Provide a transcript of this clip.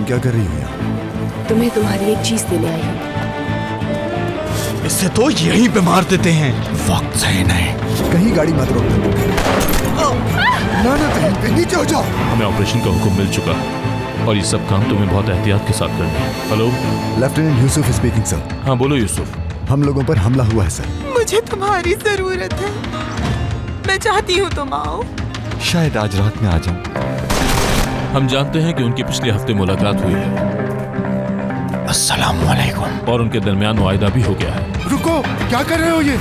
क्या कर रही हो यहाँ? तुम्हें तुम्हारी एक चीज देने आई हूँ। इससे तो यहीं पे मार देते हैं। वक्त सही नहीं। कहीं गाड़ी मत रोक। ना ना कहीं पे नीचे हो जाओ। हमें ऑपरेशन का हुक्म मिल चुका है और ये सब काम तुम्हें बहुत एहतियात के साथ करना है। Hello, lieutenant Yusuf speaking sir. हाँ बोलो यूसुफ। हम लोगों पर हमला हुआ है सर। मुझे तुम्हारी जरूरत है। मैं चाहती हूँ तुम आओ। शायद आज रात में आ जाऊं। हम जानते हैं कि उनकी पिछले हफ्ते मुलाकात हुई है अस्सलाम वालेकुम। और उनके दरमियान मुआहिदा भी हो गया है। रुको, क्या कर रहे हो ये?